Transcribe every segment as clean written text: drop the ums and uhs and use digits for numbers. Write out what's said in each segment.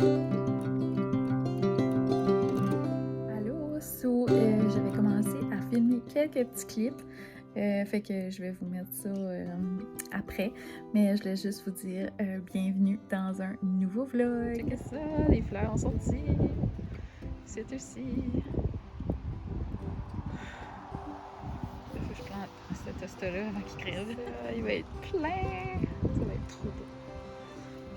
Allô, j'avais commencé à filmer quelques petits clips, fait que je vais vous mettre ça après, mais je voulais juste vous dire bienvenue dans un nouveau vlog. Checkez ça, les fleurs ont sorti. C'est aussi. Il faut que je plante cet hoste-là avant qu'il crève. Il va être plein. Ça va être trop beau.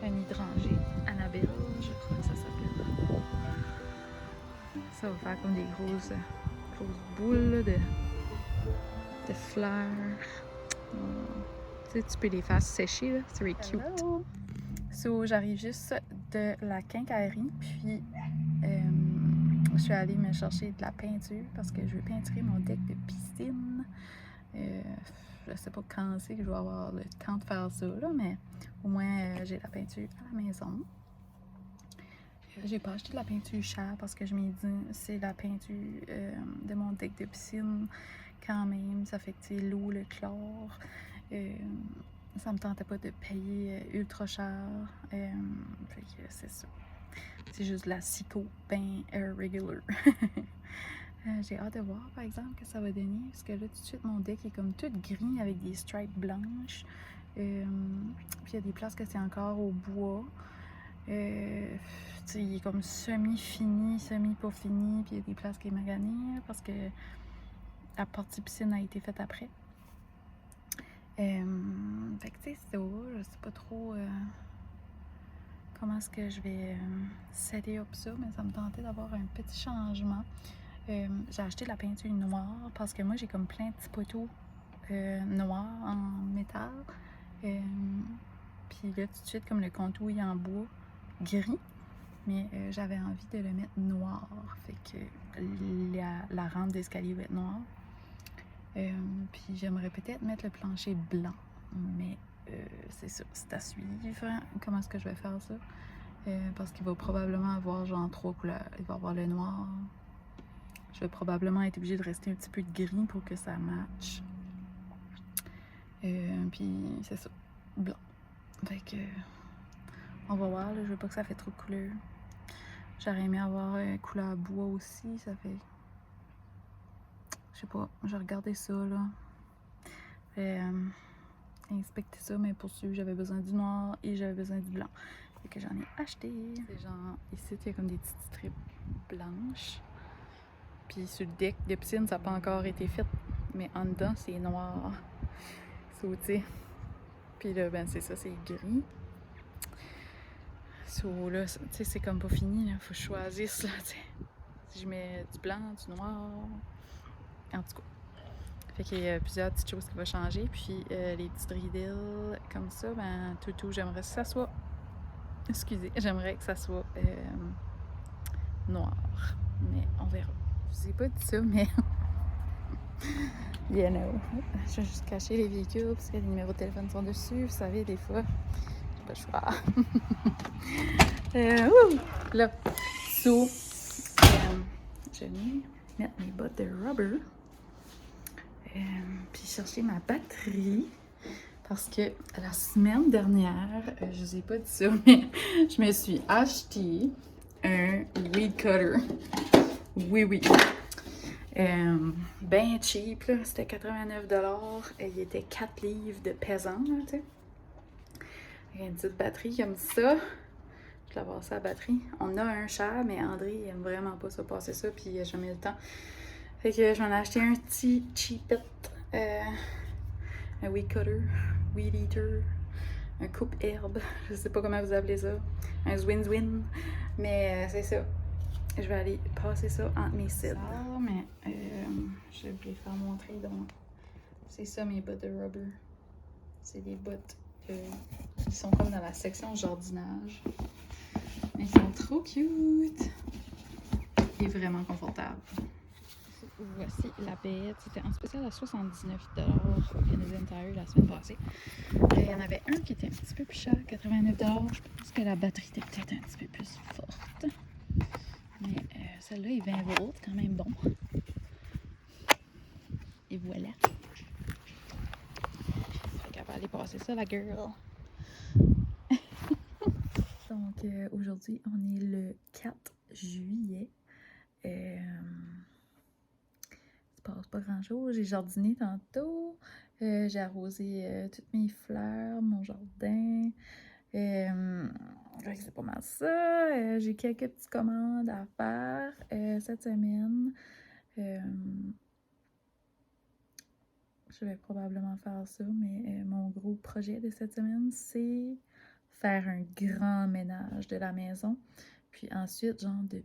Un hydrangée. Annabelle, je crois que ça s'appelle. Ça va faire comme des grosses boules de fleurs. Tu sais, tu peux les faire sécher, là. C'est really cute. Hello. J'arrive juste de la quincaillerie, puis je suis allée me chercher de la peinture parce que je veux peinturer mon deck de piscine. Je sais pas quand c'est que je vais avoir le temps de faire ça, là, mais au moins j'ai la peinture à la maison. J'ai pas acheté de la peinture chère parce que je m'ai dit c'est la peinture de mon deck de piscine quand même. Ça fait que c'est l'eau, le chlore. Ça me tentait pas de payer ultra cher. Fait que c'est ça. C'est juste de la Cico ben regular. J'ai hâte de voir par exemple que ça va donner. Parce que là tout de suite mon deck est comme tout gris avec des stripes blanches. Puis il y a des places que c'est encore au bois. Il est comme semi-fini, semi-pas fini. Puis il y a des places qui est magané parce que la partie piscine a été faite après. Fait que tu sais, c'est ça. Je sais pas trop comment est-ce que je vais setter up ça, mais ça me tentait d'avoir un petit changement. J'ai acheté de la peinture noire parce que moi j'ai comme plein de petits poteaux noirs en métal. Puis là tout de suite comme le contour est en bois gris, mais j'avais envie de le mettre noir, fait que la rampe d'escalier va être noire. Puis j'aimerais peut-être mettre le plancher blanc, mais c'est ça, c'est à suivre. Comment est-ce que je vais faire ça? Parce qu'il va probablement avoir genre 3 couleurs. Il va avoir le noir. Je vais probablement être obligée de rester un petit peu de gris pour que ça matche. Puis c'est ça, blanc. Fait que on va voir, là, je veux pas que ça fait trop de couleurs. J'aurais aimé avoir couleur bois aussi, ça fait... Je sais pas, j'ai regardé ça là. Inspecter ça, mais pour suivre, j'avais besoin du noir et j'avais besoin du blanc. Fait que j'en ai acheté. C'est genre, ici, il y a comme des petites strips blanches. Puis sur le deck de piscine, ça n'a pas encore été fait. Mais en dedans, c'est noir. Sauté. Puis là, ben c'est ça, c'est gris. Là, tu sais, c'est comme pas fini, là. Faut que je choisisse, là, tu sais. Si je mets du blanc, du noir. En tout cas. Fait qu'il y a plusieurs petites choses qui vont changer. Puis les petites ridelles comme ça, ben tout, j'aimerais que ça soit... Excusez, j'aimerais que ça soit noir. Mais on verra. Je vous ai pas dit ça, mais... you know. Je vais juste cacher les véhicules parce que les numéros de téléphone sont dessus. Vous savez, des fois, j'ai pas le choix. Là, je vais mettre mes bottes de rubber. Puis chercher ma batterie parce que la semaine dernière, je vous ai pas dit ça, mais je me suis acheté un weed cutter. Oui. Ben cheap, là. C'était 89$. Et il était 4 livres de pesant, tu sais. Une petite batterie comme ça. Je vais avoir ça à batterie. On a un chat, mais André il aime vraiment pas ça passer ça, puis il a jamais eu le temps. Fait que je m'en ai acheté un petit cheapette. Un weed cutter, weed eater, un coupe-herbe, je sais pas comment vous appelez ça, un zwin-zwin, mais c'est ça. Je vais aller passer ça entre mes cils. Mais je vais vous faire montrer donc. C'est ça mes bottes de rubber. C'est des bottes qui sont comme dans la section jardinage. Mais ils sont trop cute et vraiment confortables. Voici la paillette. C'était en spécial à 79$ au Canadian Tire la semaine passée. Il y en avait un qui était un petit peu plus cher, 89$. Je pense que la batterie était peut-être un petit peu plus forte. Mais celle-là est 20$, quand même bon. Et voilà. Fait qu'elle va aller passer ça, la girl. Donc, aujourd'hui, on est le 4 juillet. Il se passe pas grand-chose. J'ai jardiné tantôt. J'ai arrosé toutes mes fleurs, mon jardin. C'est pas mal ça. J'ai quelques petites commandes à faire cette semaine. Je vais probablement faire ça, mais mon gros projet de cette semaine, c'est faire un grand ménage de la maison. Puis ensuite, genre de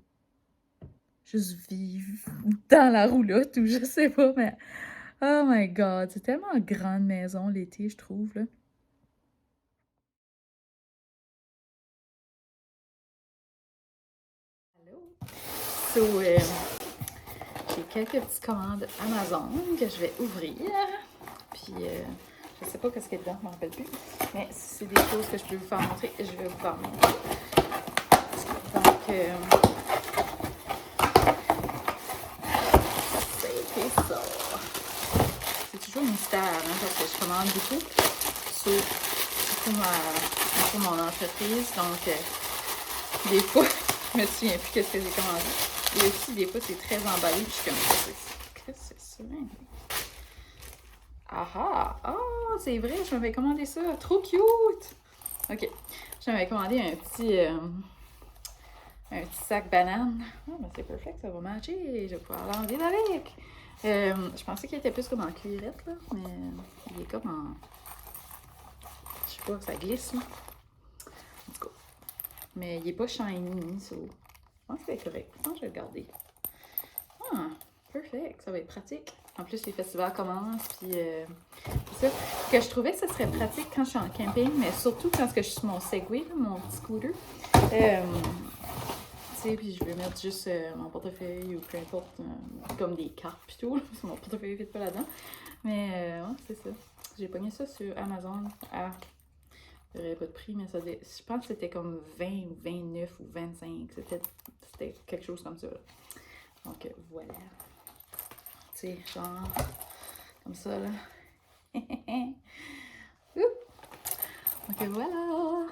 juste vivre dans la roulotte ou je sais pas, mais oh my god, c'est tellement une grande maison l'été, je trouve, là. Allô? So, j'ai quelques petites commandes Amazon que je vais ouvrir. Puis, je sais pas qu'est-ce qu'il y a dedans, je m'en rappelle plus. Mais si c'est des choses que je peux vous faire montrer, je vais vous faire montrer. Donc, c'est ça. C'est toujours un mystère, hein, parce que je commande beaucoup sur mon entreprise. Donc, des fois, je me souviens plus qu'est-ce que j'ai commandé. Et aussi, des fois, c'est très emballé. Puis je suis comme, qu'est-ce que c'est ça? Ah! Oh, c'est vrai, je m'avais commandé ça. Trop cute! OK. Je m'avais commandé un petit sac banane. Ah, ben c'est parfait, ça va matcher. Je vais pouvoir l'enlever avec. Je pensais qu'il était plus comme en cuirette, là. Mais il est comme en... Je sais pas, ça glisse, là. En tout cas. Mais il est pas shiny, ça. Je pense que c'est correct. Je pense que je vais le garder. Ah, perfect. Ça va être pratique. En plus, les festivals commencent, puis c'est ça. Que je trouvais que ce serait pratique quand je suis en camping, mais surtout quand je suis sur mon Segway, là, mon petit scooter. Tu sais, puis je vais mettre juste mon portefeuille ou peu importe, comme des cartes pis tout. Mon portefeuille ne fit pas là-dedans. Mais ouais, c'est ça. J'ai pogné ça sur Amazon. Ah, il n'y aurait pas de prix, mais ça je pense que c'était comme 20 ou 29 ou 25. C'était quelque chose comme ça, là. Donc voilà. Tu sais, genre, comme ça, là. Donc voilà.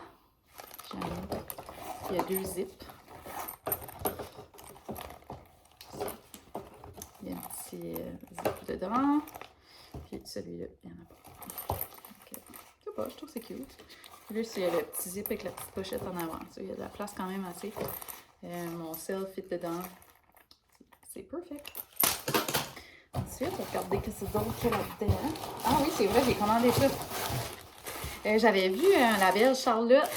Il y a 2 zips. Il y a un petit zip dedans. Puis celui-là, il n'y en a pas. Okay. Je sais pas, je trouve que c'est cute. Là, il y a le petit zip avec la petite pochette en avant. Ça, il y a de la place quand même assez. Mon sel fit dedans. C'est perfect. Ensuite, regardez que c'est d'autre que là-dedans. Ah oui, c'est vrai, j'ai commandé ça. J'avais vu la belle Charlotte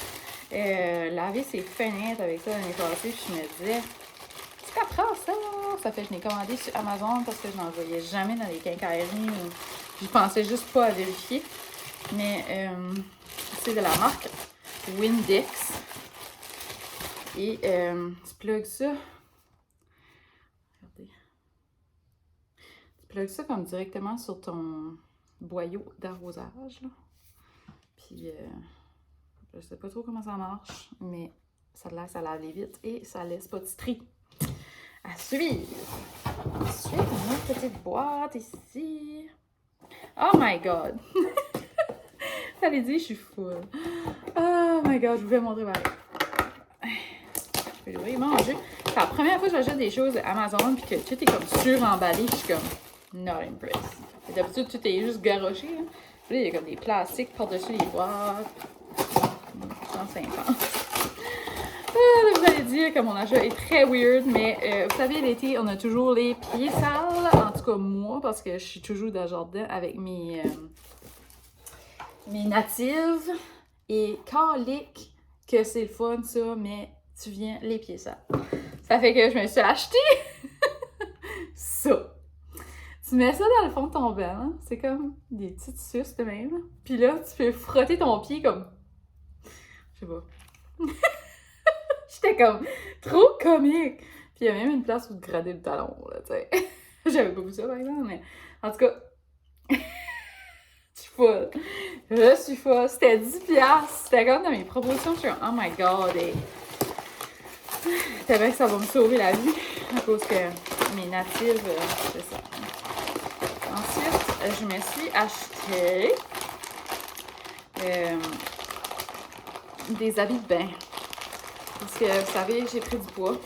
laver ses fenêtres avec ça l'année passée, puis je me disais, est-ce qu'elle prend ça? Ça fait que je l'ai commandé sur Amazon parce que je n'en voyais jamais dans les quincailleries. Je pensais juste pas à vérifier. Mais c'est de la marque Windex. Et tu plugues ça. Regardez. Tu plugues ça comme directement sur ton boyau d'arrosage. Puis je sais pas trop comment ça marche, mais ça lave vite et ça laisse pas de stries. À suivre. Ensuite, une autre petite boîte ici. Oh my god! J'allais dire, je suis full. Oh my god, je vous vais montrer pareil. Je vais l'ouvrir, manger. C'est la première fois que j'achète des choses Amazon puis que tout est comme suremballé. Je suis comme not impressed. D'habitude, tout est juste garoché. Hein. Puis là, il y a comme des plastiques par-dessus les boîtes. 150. Vous allez dire que mon achat est très weird, mais vous savez, l'été, on a toujours les pieds sales. En tout cas, moi, parce que je suis toujours dans le jardin avec mes natives. Et calique que c'est le fun, ça, mais tu viens les pieds sales. Ça fait que je me suis acheté ça. Tu mets ça dans le fond de ton bain, hein? C'est comme des petites suces de même. Puis là, tu peux frotter ton pied comme... Je sais pas. J'étais comme trop comique. Puis il y a même une place où te grader le talon, là, tu sais. J'avais pas vu ça, par exemple, mais en tout cas, je suis folle. Je suis folle. C'était 10$. C'était comme dans mes propositions. Je suis comme, oh my god, hey. T'as bien que ça va me sauver la vie à cause que mes natives, c'est ça. Ensuite, je me suis acheté des habits de bain. Parce que, vous savez, j'ai pris du poids.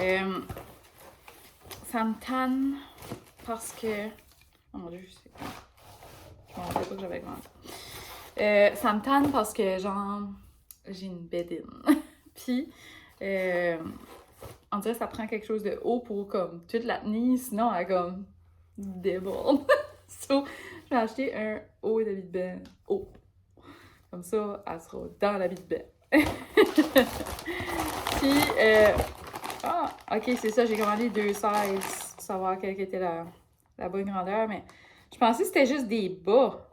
Et ça me tanne parce que... Oh mon Dieu, je me rappelle pas que j'avais grandi. Ça me tanne parce que, genre, j'ai une bédaine. Puis, on dirait que ça prend quelque chose de haut pour, comme, toute la tenir, sinon, elle, comme, déborde. So, je vais acheter un haut d'habit de bain haut. Comme ça, elle sera dans l'habit de bain. Puis, ok, c'est ça, j'ai commandé 2 sizes pour savoir quelle était la bonne grandeur, mais je pensais que c'était juste des bas,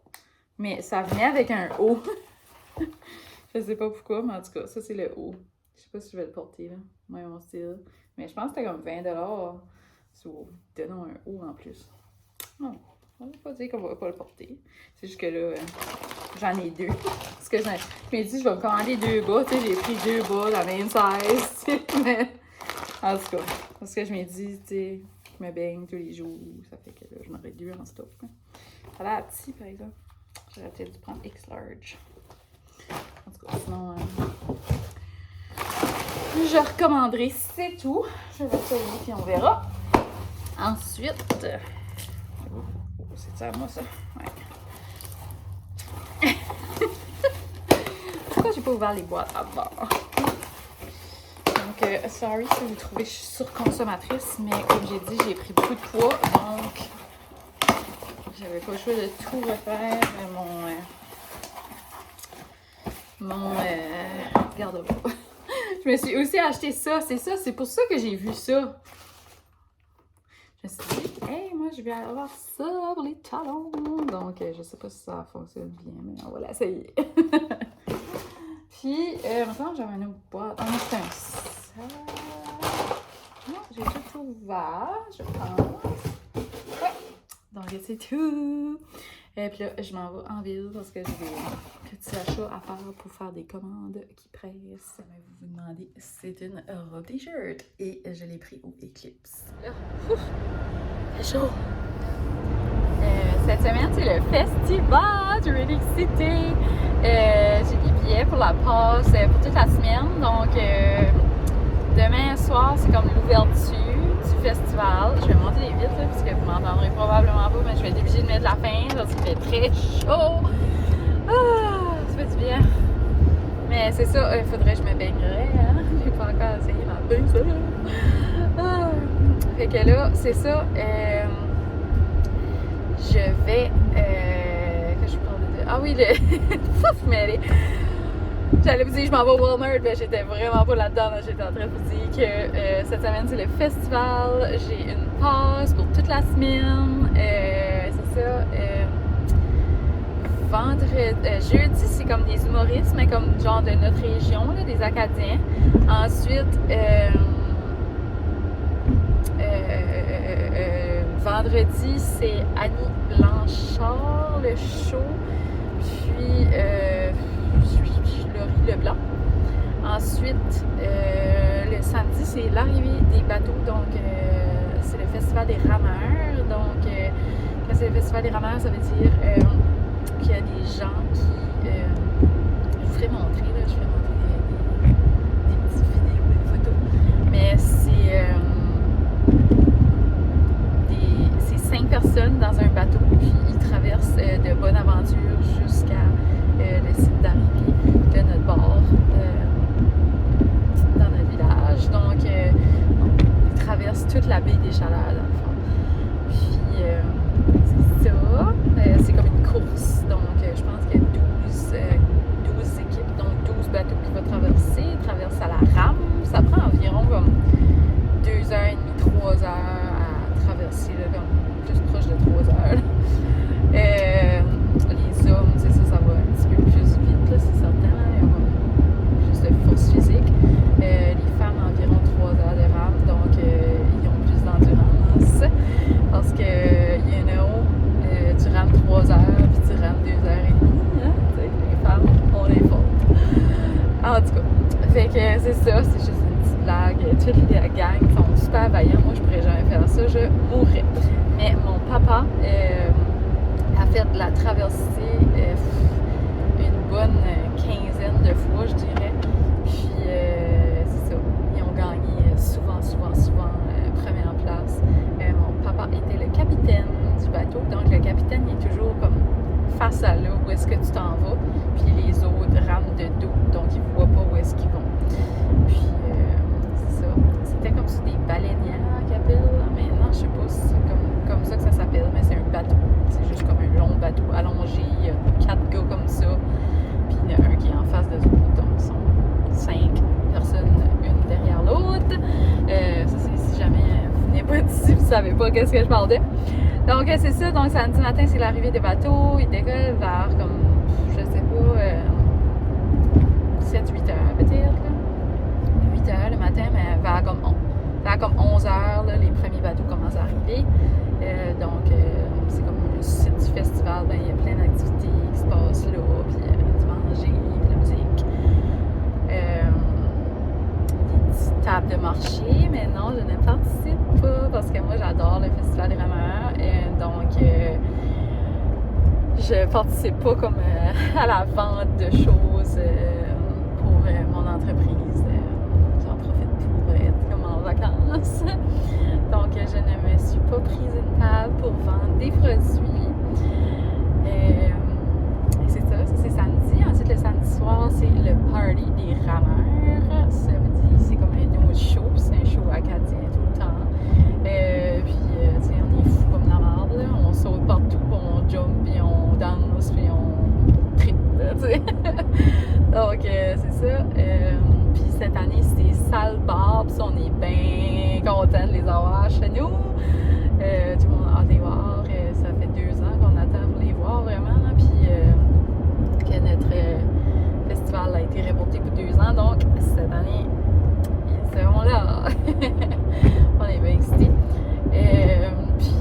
mais ça venait avec un haut. Je sais pas pourquoi, mais en tout cas, ça c'est le haut. Je sais pas si je vais le porter, là, moi mon style. Mais je pense que c'était comme 20$. So, donnons un haut en plus. Non, on va pas dire qu'on va pas le porter. C'est juste que là, j'en ai 2. Parce que je me dis, je vais me commander 2 bas. Tu sais, j'ai pris 2 bas, la même size. Mais en tout cas, parce que je me dis, tu sais, je me baigne tous les jours. Ça fait que là, je m'aurais 2 en stock. Ça a l'air petit, par exemple. J'aurais peut-être dû prendre X large. En tout cas, sinon, je recommanderai, c'est tout. Je vais l'essayer, puis on verra. Ensuite, c'est ça, moi, ça? Ouais. Pourquoi j'ai pas ouvert les boîtes à bord? Donc, sorry si vous trouvez que je suis surconsommatrice, mais comme j'ai dit, j'ai pris beaucoup de poids, donc j'avais pas le choix de tout refaire mon garde-robe. Je me suis aussi acheté ça, c'est pour ça que j'ai vu ça. Je me suis dit, hey, moi je vais avoir ça pour les talons. Donc, je sais pas si ça fonctionne bien, mais on va l'essayer. Puis, maintenant j'avais un autre boîte. Ah, c'est un sac. Non, j'ai tout ouvert, je pense. Ouais. Donc, c'est tout. Et puis là, je m'en vais en ville parce que j'ai des petits achats à faire pour faire des commandes qui pressent. Vous vous demandez, c'est une robe t-shirt et je l'ai pris au Eclipse. Là, c'est chaud. Cette semaine, c'est le festival du Redux City. J'ai des billets pour la passe pour toute la semaine. Donc, demain soir, c'est comme l'ouverture du festival. Je vais monter vite là, parce que vous m'entendrez probablement pas, mais je vais être obligée de mettre la fin parce qu'il fait très chaud. Ah, ça fait du bien. Mais c'est ça, il faudrait que je me baignerais. Hein? J'ai pas encore essayé ma bain, ça. Ah. Fait que là, c'est ça. Je vais. Que je parle de. Ah oui, le. Pouf, mais j'allais vous dire que je m'en vais au Walmart, mais j'étais vraiment pas là-dedans. Là. J'étais en train de vous dire que cette semaine, c'est le festival. J'ai une passe pour toute la semaine. C'est ça. Jeudi, c'est comme des humoristes, mais comme genre de notre région, là, des Acadiens. Ensuite, vendredi, c'est Annie Blanchard, le show. Puis, Laurie Leblanc. Ensuite, le samedi, c'est l'arrivée des bateaux. Donc, c'est le festival des rameurs. Donc, quand c'est le festival des rameurs, ça veut dire qu'il y a des gens qui... je vous ferai montrer, là. Je ferai montrer des petites vidéos, des photos. Mais c'est 5 personnes dans un bateau, puis ils traversent de Bonaventure jusqu'à le site d'arrivée de notre bord dans notre village. Donc, ils traversent toute la baie des Chaleurs, dans le fond. Puis, c'est ça. C'est comme une course. Donc, je pense qu'il y a 12 équipes, donc 12 bateaux qui vont traverser. Ils traversent à la rame. Ça prend environ comme 2h30, 3 heures à traverser, là, comme plus proche de 3 heures. Les hommes, c'est ça, ça va un petit peu plus vite, là, c'est certain. Il y a plus de force physique. Les femmes, environ 3 heures de rame, donc ils ont plus d'endurance. Parce que, you know, tu rames 3 heures, puis tu rames 2h30. Hein? Les femmes, on est fortes. En tout cas, fait que c'est ça, c'est juste une petite blague. Toute la gang sont super vaillants. Moi, je pourrais jamais faire ça, je mourrais. Mais mon papa a fait de la traversée une bonne quinzaine de fois, je dirais. savez pas qu'est-ce que je parle de. Donc, c'est ça. Donc, samedi matin, c'est l'arrivée des bateaux. Ils décollent vers, comme, je sais pas, 7-8 heures peut-être. 8 heures le matin, mais vers comme 11 heures, là, les premiers bateaux commencent à arriver. Donc, c'est comme le site du festival. Ben, il y a plein d'activités qui se passent là. Puis, du manger, puis la musique. Des petites tables de marché. Mais non, je ne participe pas parce que moi, j'adore le festival des rameurs. Donc, je participe pas comme à la vente de choses pour mon entreprise. J'en profite pour être comme en vacances. Donc, je ne me suis pas prise une table pour vendre des produits. Et c'est ça c'est samedi. Ensuite, le samedi soir, c'est le party des rameurs. Ça veut dire c'est comme un autre show, puis c'est un show acadien tout le temps. Puis, tu sais, on est fou comme la merde, là. On saute partout, puis on jump, puis on danse, puis on tripe, tu sais. Donc, c'est ça. Puis cette année, c'est Salle Bar, puis on est bien contents de les avoir chez nous. Tout le monde a hâte de les voir. Ça fait 2 ans qu'on attend pour les voir, vraiment, là. Puis, que notre festival a été reporté pour 2 ans. Donc, cette année, ils seront là. On est bien excités. Puis,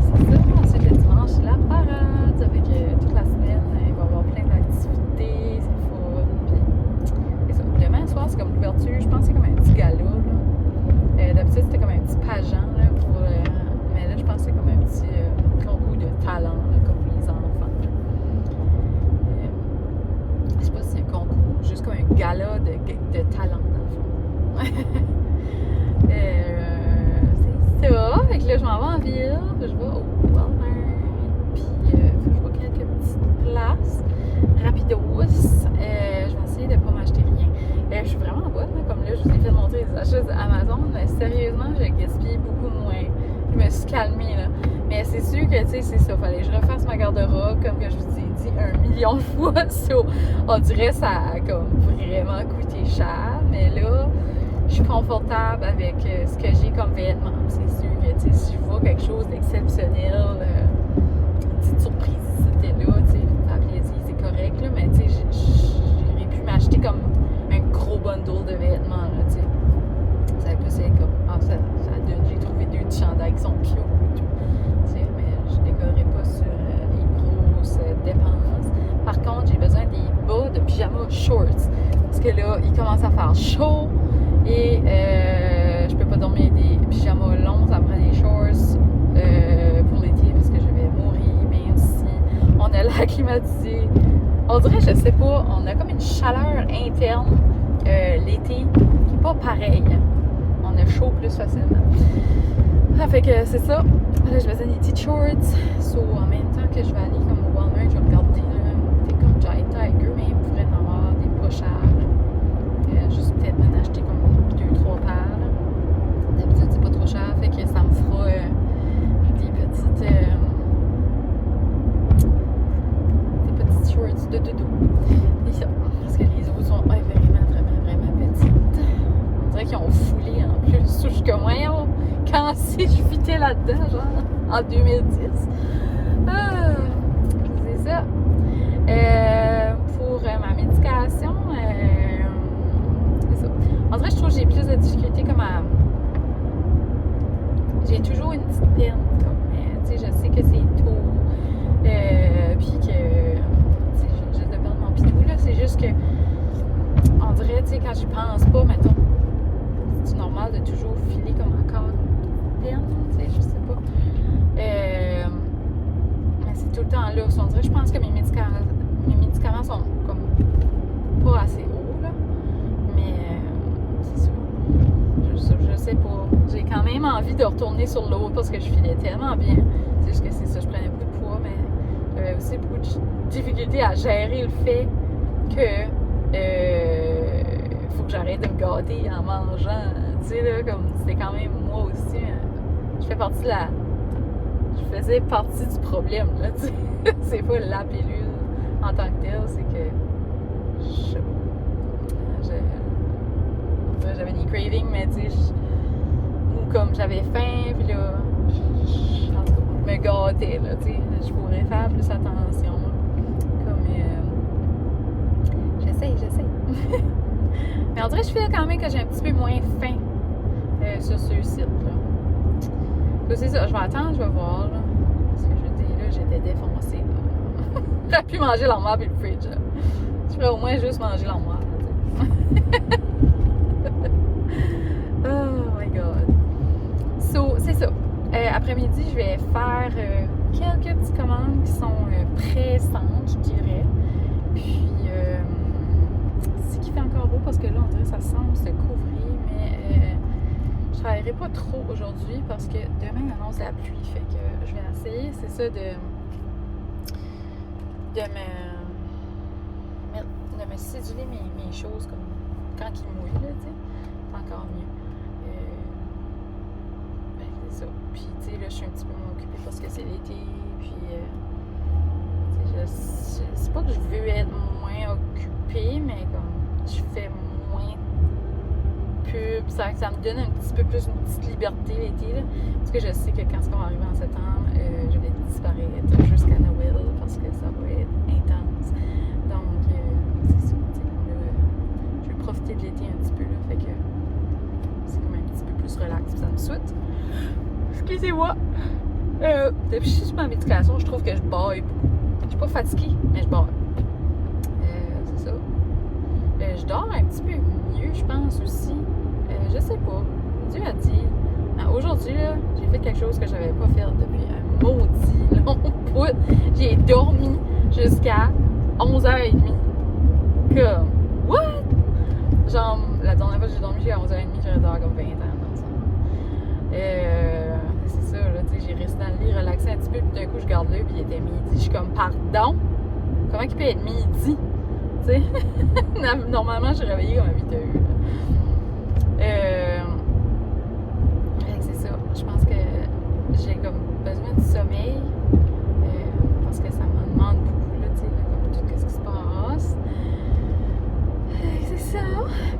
c'est ça. Ensuite, le dimanche, c'est la parade. Avec toute la semaine, il va y avoir plein d'activités. C'est fun. Puis, c'est ça. Demain soir, c'est comme l'ouverture. Je pense que c'est comme un petit gala, là. D'habitude, c'était comme un petit pageant, là, pour, mais là, je pense que c'est comme un petit concours de talent, là, comme pour les enfants. Je sais pas si c'est un concours, juste comme un gala de talent, dans le fond. C'est ça. Fait que là, je m'en vais en ville. Je vais au Walmart. Puis, je vois quelques petites places. Rapidos. Je vais essayer de pas m'acheter rien. Je suis vraiment bonne, là, comme là, je vous ai fait montrer les achats d'Amazon, mais sérieusement, j'ai gaspillé beaucoup moins. Je me suis calmée, là. Mais c'est sûr que, tu sais, c'est ça. Fallait que je refasse ma garde-robe, comme que je vous ai dit 1 million de fois. So, on dirait que ça a comme vraiment coûté cher. Mais là, je suis confortable avec ce que j'ai comme vêtements. C'est sûr que, tu sais, si je vois quelque chose d'exceptionnel, une petite surprise ici et là, tu sais, ça fait plaisir, c'est correct, là. Mais, tu sais, j'aurais pu m'acheter comme un gros bundle de vêtements, là, tu sais. Ça peut être comme, ça donne, j'ai trouvé 2 petits chandails qui sont cute et tout, tu sais, mais je décorerai pas sur les grosses dépenses. Par contre, j'ai besoin des bas de pyjama shorts, parce que là, il commence à faire chaud, et je peux pas dormir des pyjamas longs, ça me prend des shorts pour l'été, parce que je vais mourir, même si on a l'air climatisé. On dirait, je sais pas, on a comme une chaleur interne l'été qui est pas pareille. On a chaud plus facilement. Ça fait que c'est ça. Là, je vais faire des petites shorts. So, en même temps que je vais aller comme au Walmart, je vais regarder là, comme Giant Tiger, mais il pourrait en avoir des pas chers. Juste peut-être m'en acheter comme 2-3 paires. D'habitude, c'est pas trop cher. Fait que ça me fera des petites shorts de dodo. Et ça, parce que les autres sont vraiment petites. On dirait qu'ils ont foulé en plus. Je suis comme, voyons, quand si je fitais là-dedans, genre, en 2010. C'est ça. Pour ma médication, c'est ça. On dirait que je trouve que j'ai plus de difficultés comme à... J'ai toujours une petite peine, comme, tu sais, je sais que c'est tôt, puis que, tu sais, j'ai juste de perdre mon pitou, là, c'est juste que, on dirait, tu sais, quand j'y pense pas, mettons, c'est normal de toujours filer comme encore une peine, tu sais, je sais pas. Mais c'est tout le temps là, on dirait, je pense que mes médicaments sont comme pas assez hauts, là, mais c'est sûr. Je sais pas. J'ai quand même envie de retourner sur l'autre parce que je filais tellement bien. C'est juste que c'est ça, je prenais beaucoup de poids, mais j'avais aussi beaucoup de difficultés à gérer le fait que faut que j'arrête de me gâter en mangeant. Tu sais, là, comme c'était quand même moi aussi. Je fais partie de la... Je faisais partie du problème, là, tu sais. C'est pas la pilule en tant que telle, c'est que... j'avais des cravings, mais tu sais, comme j'avais faim, puis là, en tout cas, je me gâtais, là, tu sais. Je pourrais faire plus attention. Comme, j'essaye. Mais on dirait que je feel quand même que j'ai un petit peu moins faim sur ce site-là. Donc, c'est ça, je vais attendre, je vais voir, là. Parce que je dis, là, j'étais défoncée, là. J'aurais pu manger l'armoire et le fridge, là. Je ferais au moins juste manger l'armoire, oh my god. So, c'est ça. Après-midi, je vais faire quelques petites commandes qui sont pressantes, je dirais. Puis, ce qui fait encore beau parce que là, on dirait que ça semble se couvrir, mais je travaillerai pas trop aujourd'hui parce que demain, il annonce la pluie. Fait que je vais essayer, c'est ça, de me céduler mes choses comme quand il mouille, là, tu sais. C'est encore mieux. C'est ça. Puis, tu sais, là, je suis un petit peu moins occupée parce que c'est l'été. Puis, tu sais, c'est pas que je veux être moins occupée, mais comme je fais moins pub, ça me donne un petit peu plus une petite liberté l'été, là. Parce que je sais que quand ça va arriver en septembre, je vais disparaître jusqu'à Noël parce que ça va être intense. Donc, c'est ça, tu sais, là, je vais profiter de l'été un petit peu, là. Fait que c'est comme un petit peu plus relax, ça me souhaite. Excusez-moi. Depuis que je suis sur ma médication, je trouve que je baille beaucoup. Je suis pas fatiguée, mais je baille. C'est ça. Je dors un petit peu mieux, je pense aussi. Je sais pas. Dieu a dit. Aujourd'hui, là, j'ai fait quelque chose que j'avais pas fait depuis un maudit long bout. J'ai dormi jusqu'à 11h30. Comme, what? Genre, la dernière fois que j'ai dormi jusqu'à 11h30, j'aurais dormi comme 20 ans dans ça. C'est ça, là, tu sais, j'ai resté dans le lit, relaxé un petit peu, puis d'un coup, je garde l'œil, puis il était midi. Je suis comme, pardon? Comment il peut être midi? Tu sais? Normalement, je suis réveillée comme à 8h. C'est ça. Je pense que j'ai comme besoin de sommeil parce que ça m'en demande beaucoup, là, tu sais, comme tout ce qui se passe. C'est ça.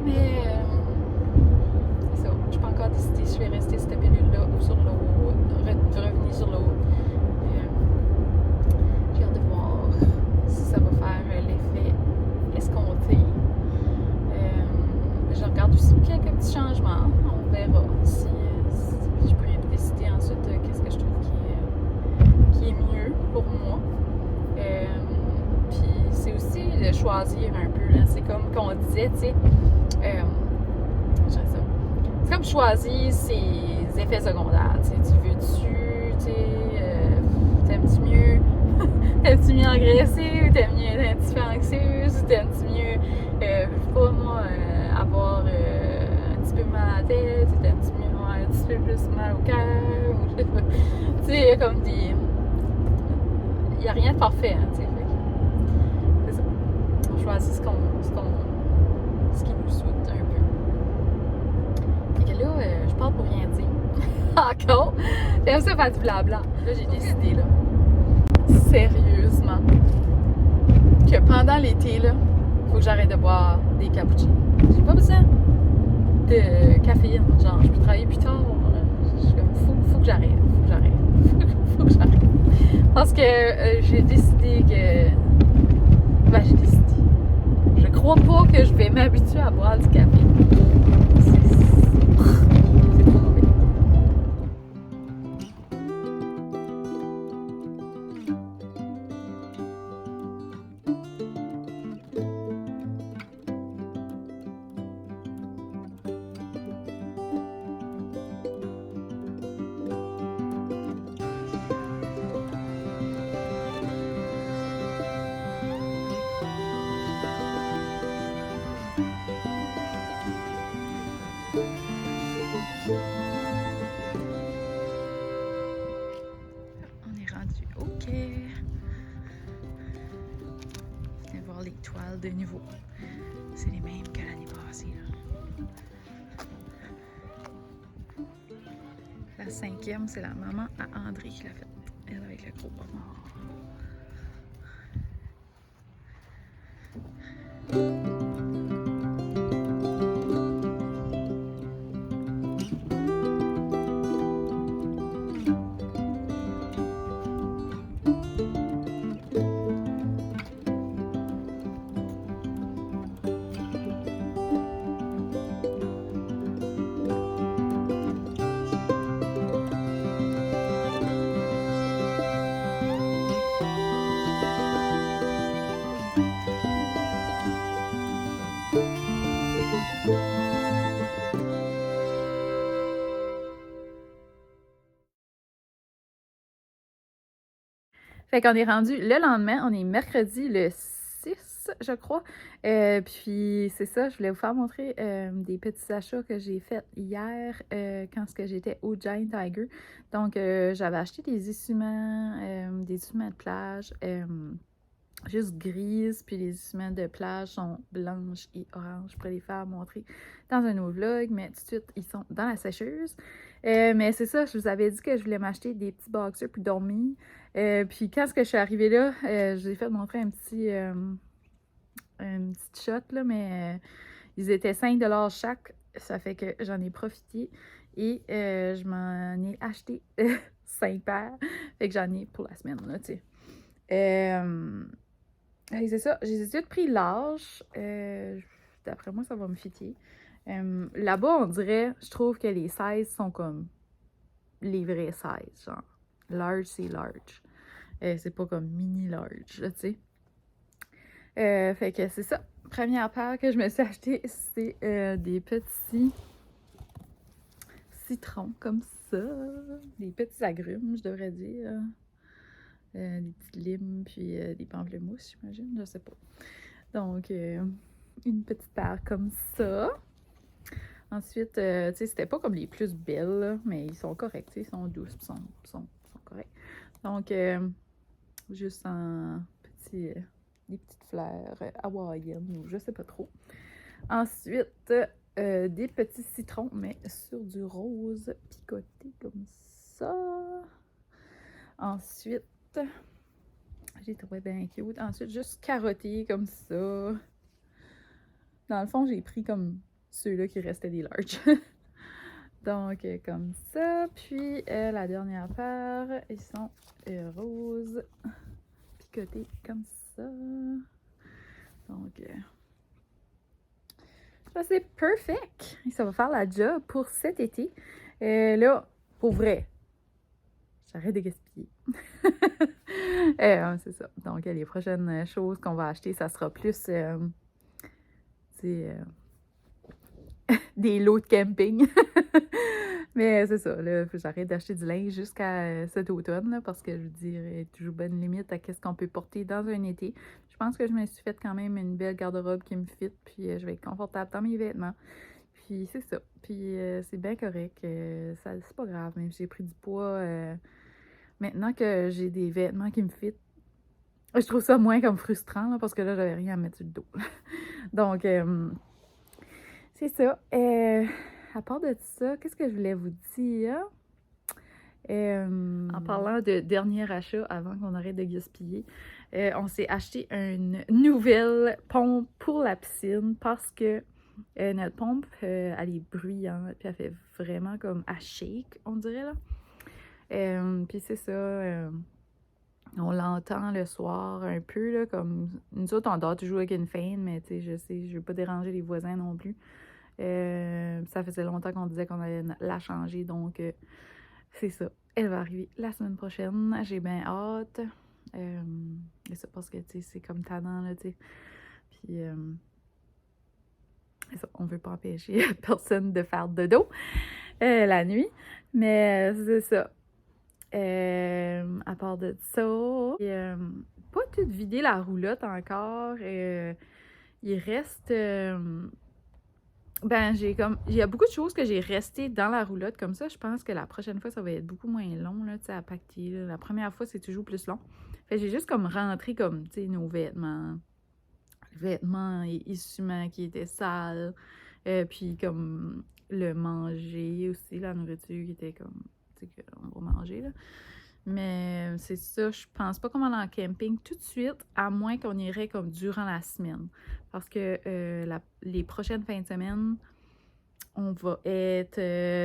Mais c'est ça. Je peux encore décider si je vais rester cette pilule-là ou sur l'eau, revenir sur l'eau. J'ai hâte de voir si ça va faire l'effet escompté. Je regarde aussi quelques petits changements. On verra si je pourrais décider ensuite qu'est-ce que je trouve qui est mieux pour moi. Puis c'est aussi de choisir un peu. Là. C'est comme qu'on disait, tu sais, c'est comme choisir ses effets secondaires. Tu veux-tu, tu sais, t'aimes-tu mieux? T'aimes-tu mieux engraisser ou t'aimes mieux être un petit peu anxieuse ou t'aimes-tu mieux, je sais pas moi, avoir un petit peu mal à la tête ou t'aimes-tu mieux avoir un petit peu plus mal au cœur ou je sais pas. Tu sais, il y a comme des... Il n'y a rien de parfait, hein, tu sais. C'est ça. On choisit ce qui nous souhaite un peu. Fait que là, je parle pour rien dire. Encore. J'aime ça faire du blabla. Là, j'ai décidé, là. Sérieusement, que pendant l'été, là, faut que j'arrête de boire des cappuccinos. J'ai pas besoin de caféine. Genre, je peux travailler plus tard. Je suis comme, faut que j'arrête. Faut que j'arrête. Parce que j'ai décidé que... Ben, j'ai décidé. Je crois pas que je vais m'habituer à boire du café. C'est trop mauvais. On est rendu au quai. Venez voir les toiles de nouveau. C'est les mêmes que l'année passée. Là. La 5e, c'est la maman à André qui l'a faite. Elle avec le gros mort. Fait qu'on est rendu le lendemain, on est mercredi le 6, je crois. Puis c'est ça, je voulais vous faire montrer des petits achats que j'ai faits hier quand j'étais au Giant Tiger. Donc, j'avais acheté des essuiements de plage. Juste grises, puis les essuiements de plage sont blanches et oranges. Je pourrais les faire montrer dans un autre vlog, mais tout de suite, ils sont dans la sécheuse. Mais c'est ça, je vous avais dit que je voulais m'acheter des petits boxers pour dormir. Puis quand je suis arrivée là, je vous ai fait montrer un petit shot, là, mais ils étaient 5$ chaque. Ça fait que j'en ai profité et je m'en ai acheté 5 paires. Fait que j'en ai pour la semaine, là, tu sais. C'est ça, j'ai tout pris large. D'après moi, ça va me fitter. Là-bas, on dirait, je trouve que les sizes sont comme les vrais sizes. Genre, large, c'est large. C'est pas comme mini large, là, tu sais. Fait que c'est ça. Première paire que je me suis acheté, c'est des petits citrons comme ça. Des petits agrumes, je devrais dire. Des petites limes, puis des pamplemousses, j'imagine, je sais pas. Donc, une petite paire comme ça. Ensuite, tu sais, c'était pas comme les plus belles, là, mais ils sont corrects, ils sont douces, sont corrects. Donc, juste en petits, des petites fleurs hawaïennes, ou je sais pas trop. Ensuite, des petits citrons, mais sur du rose picoté comme ça. Ensuite, j'ai trouvé bien cute. Ensuite, juste carotté comme ça. Dans le fond, j'ai pris comme ceux-là qui restaient des larges. Donc, comme ça. Puis, la dernière paire, ils sont roses, picotés comme ça. Donc, ça, c'est perfect. Et ça va faire la job pour cet été. Là, pour vrai, j'arrête de gaspiller. C'est ça. Donc, les prochaines choses qu'on va acheter, ça sera plus des lots de camping. Mais c'est ça, là, j'arrête d'acheter du linge jusqu'à cet automne, là, parce que je veux dire, il y a toujours bonne limite à qu'est-ce qu'on peut porter dans un été. Je pense que je me suis fait quand même une belle garde-robe qui me fit, puis je vais être confortable dans mes vêtements. Puis c'est ça. Puis c'est bien correct. C'est pas grave, même si j'ai pris du poids. Maintenant que j'ai des vêtements qui me fit, je trouve ça moins comme frustrant, là, parce que là, j'avais rien à mettre sur le dos. Donc, c'est ça. À part de ça, qu'est-ce que je voulais vous dire? En parlant de dernier achat, avant qu'on arrête de gaspiller, on s'est acheté une nouvelle pompe pour la piscine parce que notre pompe, elle est bruyante, puis elle fait vraiment comme à shake, on dirait, là. Puis c'est ça, on l'entend le soir un peu, là, comme nous autres, on dort toujours avec une fan, mais tu sais, je sais, je veux pas déranger les voisins non plus. Ça faisait longtemps qu'on disait qu'on allait la changer, donc c'est ça. Elle va arriver la semaine prochaine. J'ai bien hâte. Et ça parce que, tu sais, c'est comme tannant, là, tu sais. Puis, ça, on veut pas empêcher personne de faire dodo la nuit. Mais c'est ça. À part de ça, pas tout vidé la roulotte encore. Il reste... ben, il y a beaucoup de choses que j'ai restées dans la roulotte comme ça. Je pense que la prochaine fois, ça va être beaucoup moins long, là, tu sais, à pacter, là. La première fois, c'est toujours plus long. Fait que j'ai juste comme rentré comme, tu sais, nos vêtements et essuiements qui étaient sales. Puis comme le manger aussi, la nourriture qui était comme, tu sais, qu'on va manger, là. Mais c'est ça, je pense pas qu'on va aller en camping tout de suite, à moins qu'on irait comme durant la semaine. Parce que les prochaines fins de semaine, on va être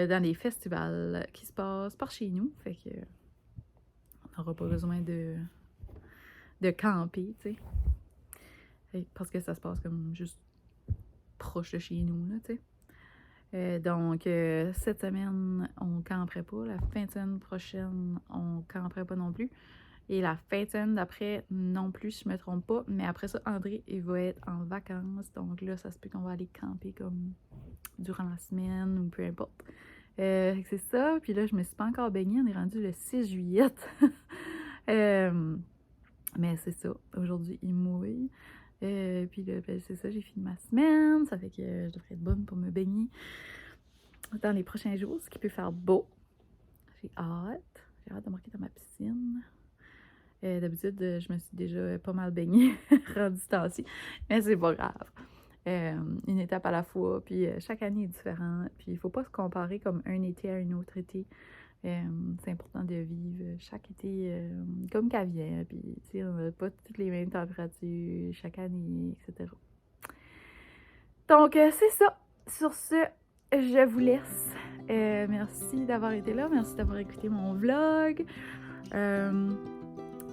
dans les festivals qui se passent par chez nous. Fait que on n'aura pas besoin de camper, tu sais. Parce que ça se passe comme juste proche de chez nous, là, tu sais. Donc, cette semaine, on camperait pas. La fin de semaine prochaine, on camperait pas non plus. Et la fin de semaine d'après, non plus, si je me trompe pas. Mais après ça, André, il va être en vacances. Donc là, ça se peut qu'on va aller camper comme durant la semaine ou peu importe. C'est ça. Puis là, je me suis pas encore baignée. On est rendu le 6 juillet. Mais c'est ça, aujourd'hui il mouille. Puis là, ben, c'est ça, j'ai fini ma semaine, ça fait que je devrais être bonne pour me baigner dans les prochains jours, ce qui peut faire beau. J'ai hâte de marquer dans ma piscine. D'habitude, je me suis déjà pas mal baignée rendu ce temps-ci, mais c'est pas grave. Une étape à la fois, puis chaque année est différente, puis il faut pas se comparer comme un été à un autre été. C'est important de vivre chaque été comme qu'elle vient, puis on n'a pas toutes les mêmes températures chaque année, etc. Donc, c'est ça. Sur ce, je vous laisse. Merci d'avoir été là, merci d'avoir écouté mon vlog.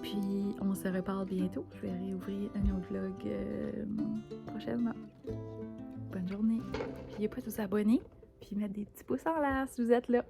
Puis, on se reparle bientôt. Je vais réouvrir un autre vlog prochainement. Bonne journée. N'oubliez pas de vous abonner, puis mettre des petits pouces en l'air si vous êtes là.